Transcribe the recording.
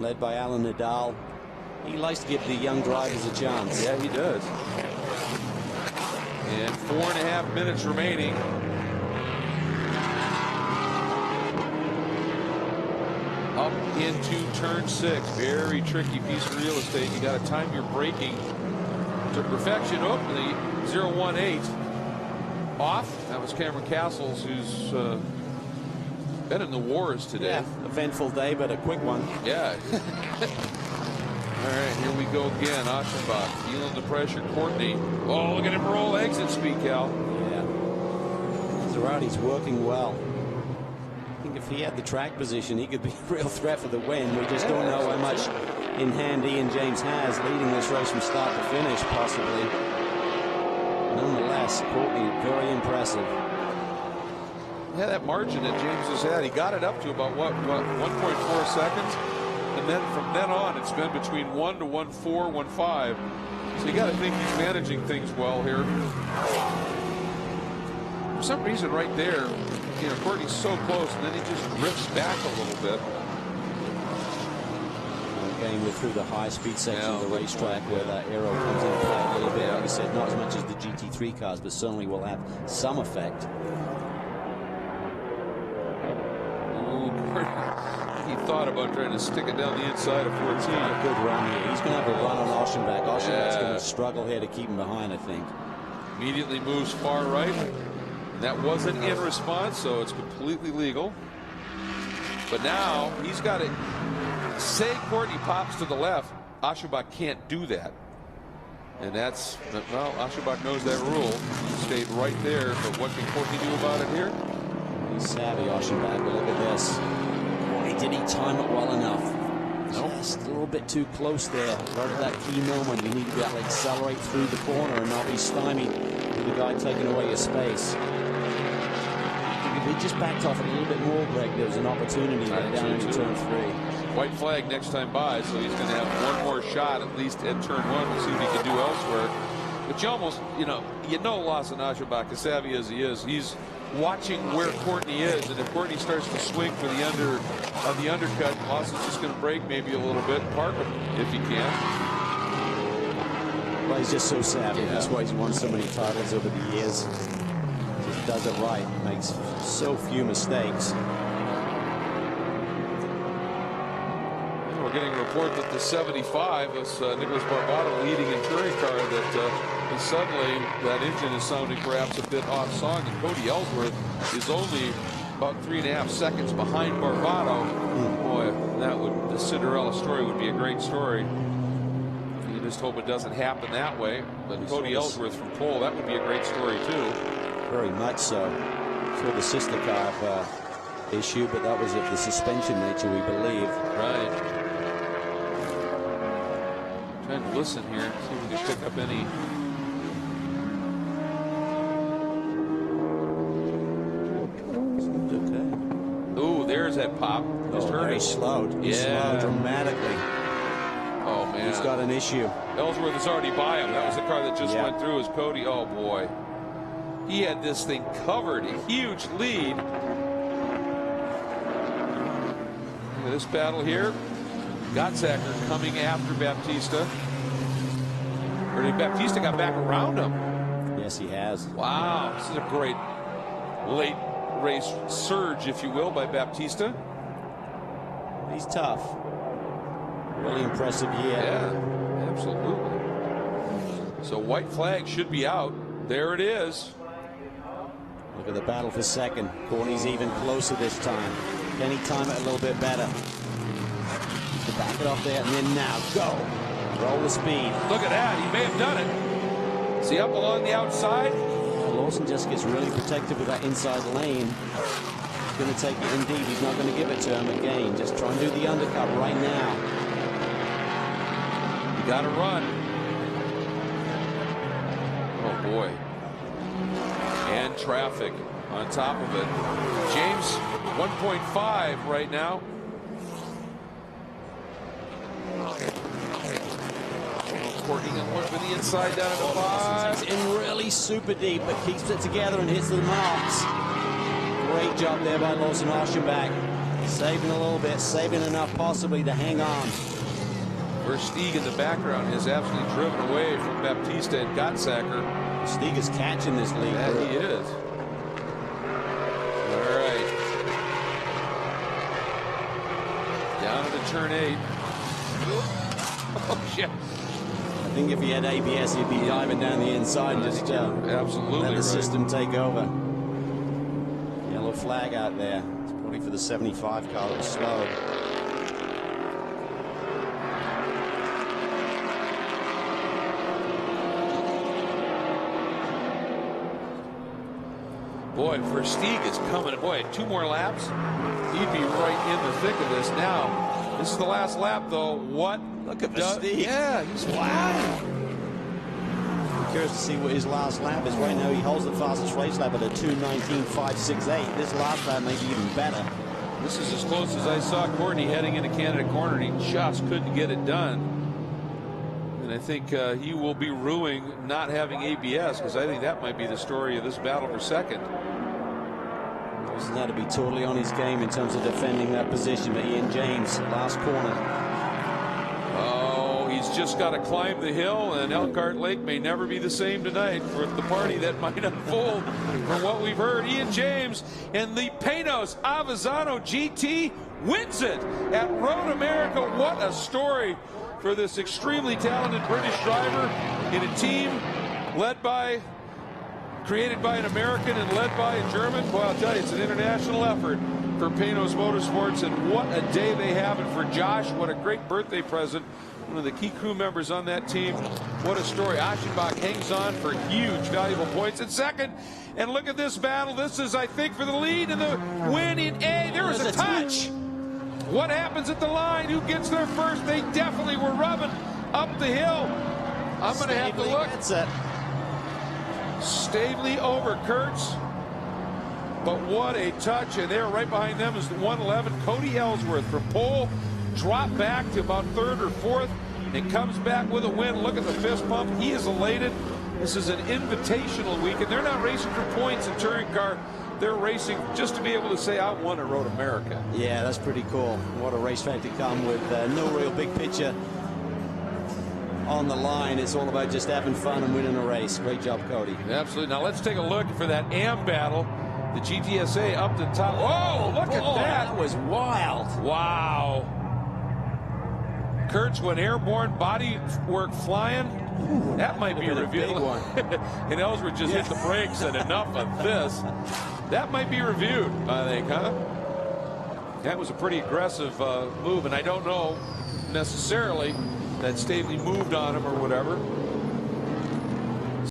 led by Alan Nadal. He likes to give the young drivers a chance. Yeah, he does. And 4.5 minutes remaining. Up into turn 6. Very tricky piece of real estate. You got to time your braking to perfection. Oh, the 018 off. That was Cameron Castles, who's been in the wars today. Yeah, eventful day, but a quick one. Yeah. All right, here we go again. Aschenbach feeling the pressure. Courtney. Oh, look at him roll exit speed, Cal. Yeah. Zerati's working well. I think if he had the track position, he could be a real threat for the win. We just don't know how much in hand Ian James has, leading this race from start to finish, possibly. Nonetheless, Courtney, very impressive. Yeah, that margin that James has had, he got it up to about, what 1.4 seconds? And then from then on, it's been between 1 to 1.4, 1.5. So you got to think he's managing things well here. For some reason, right there, you know, Courtney's so close, and then he just drifts back a little bit. Again, we're through the high-speed section of the racetrack where that aero comes into play a little bit. Like I said, not as much as the GT3 cars, but certainly will have some effect. He thought about trying to stick it down the inside of 14. A good run here. He's going to have a run on Aschenbach. Aschenbach's going to struggle here to keep him behind, I think. Immediately moves far right. That wasn't in response, so it's completely legal. But now he's got to say Courtney pops to the left. Aschenbach can't do that. And that's, well, Aschenbach knows that rule. He stayed right there, but what can Courtney do about it here? He's savvy, Aschenbach, but look at this. Boy, did he time it well enough? Nope. Just a little bit too close there. Right at that key moment, you need to be able to accelerate through the corner and not be stymied with the guy taking away your space. If he just backed off a little bit more, Greg, there was an opportunity to get down into turn 3. White flag next time by, so he's going to have one more shot at least at turn 1. We'll see what he can do elsewhere. But you almost, you know Lawson Aschenbach, as savvy as he is, he's watching where Courtney is, and if Courtney starts to swing for the undercut, Lawson's just going to brake maybe a little bit, park him if he can. Well, he's just so savvy. Yeah. That's why he's won so many titles over the years. Just does it right, makes so few mistakes. We're getting a report that the 75 was Nicholas Barbado leading in touring car, that suddenly that engine is sounding perhaps a bit off song, and Cody Ellsworth is only about 3.5 seconds behind Barbado. Boy, the Cinderella story would be a great story. You just hope it doesn't happen that way. But Cody Ellsworth from pole, that would be a great story too. Very much so. For the sister car issue, but that was of the suspension nature, we believe. Right. Trying to listen here, see if we can pick up any. Okay. Ooh, there's that pop. Just heard it. Slowed. He slowed dramatically. Oh man, he's got an issue. Ellsworth is already by him. That was the car that just went through. Is Cody? Oh boy, he had this thing covered. A huge lead. Look at this battle here. Gottsacker coming after Baptista. Or Baptista got back around him. Yes, he has. Wow, this is a great late race surge, if you will, by Baptista. He's tough. Really impressive year. Yeah, absolutely. So white flag should be out. There it is. Look at the battle for second. Courtney's even closer this time. Can he time it a little bit better? To back it off there, and then now go. Roll the speed. Look at that. He may have done it. Is he up along the outside? Lawson just gets really protective with that inside lane. He's going to take it in deep. He's not going to give it to him again. Just try and do the undercut right now. You got to run. Oh, boy. And traffic on top of it. James, 1.5 right now. Courtney going to look for the inside down at the 5. It's in really super deep, but keeps it together and hits the marks. Great job there by Lawson Aschenbach. Saving a little bit, saving enough possibly to hang on. Versteeg in the background is absolutely driven away from Baptista and Gottsacker. Versteeg is catching this lead. Yeah, he is. All right. Down into turn 8. Oh, shit. I think if he had ABS, he'd be diving down the inside and just absolutely let the right. system take over. Yellow flag out there. It's probably for the 75 car that was slowed. Boy, Versteeg is coming. Boy, 2 more laps, he'd be right in the thick of this now. This is the last lap, though. What? Look at Versteeg. Yeah, he's flying. I'm curious to see what his last lap is. Right now, he holds the fastest race lap at a 2:19.568. This last lap may be even better. This is as close as I saw Courtney heading into Canada Corner, and he just couldn't get it done. And I think he will be ruining not having ABS, because I think that might be the story of this battle for second. He's had to be totally on his game in terms of defending that position. But Ian James, last corner. Oh, he's just got to climb the hill, and Elkhart Lake may never be the same tonight for the party that might unfold from what we've heard. Ian James and the Panos Avezzano GT wins it at Road America. What a story for this extremely talented British driver in a team created by an American and led by a German. Well, I'll tell you, it's an international effort for Panos Motorsports, and what a day they have. And for Josh, what a great birthday present. One of the key crew members on that team. What a story. Aschenbach hangs on for huge, valuable points in second. And look at this battle. This is, I think, for the lead and the win in A. There was a touch. What happens at the line? Who gets there first? They definitely were rubbing up the hill. I'm going to have to look. That's it. Stavely over Kurtz, but what a touch. And there right behind them is the 111 Cody Ellsworth from pole, drop back to about 3rd or 4th, and comes back with a win. Look at the fist pump. He is elated. This is an invitational week, and they're not racing for points in touring car. They're racing just to be able to say, I won at Road America. Yeah, that's pretty cool. What a racetrack to come with no real big picture on the line. It's all about just having fun and winning a race. Great job, Cody. Absolutely. Now let's take a look for that AM battle. The GTSA up to top. Oh, look at that. That was wild. Wow. Kurtz went airborne, body work flying. Ooh, that might be reviewed. And Ellsworth just hit the brakes and enough of this. That might be reviewed, I think, huh? That was a pretty aggressive move, and I don't know necessarily that Stavely moved on him or whatever.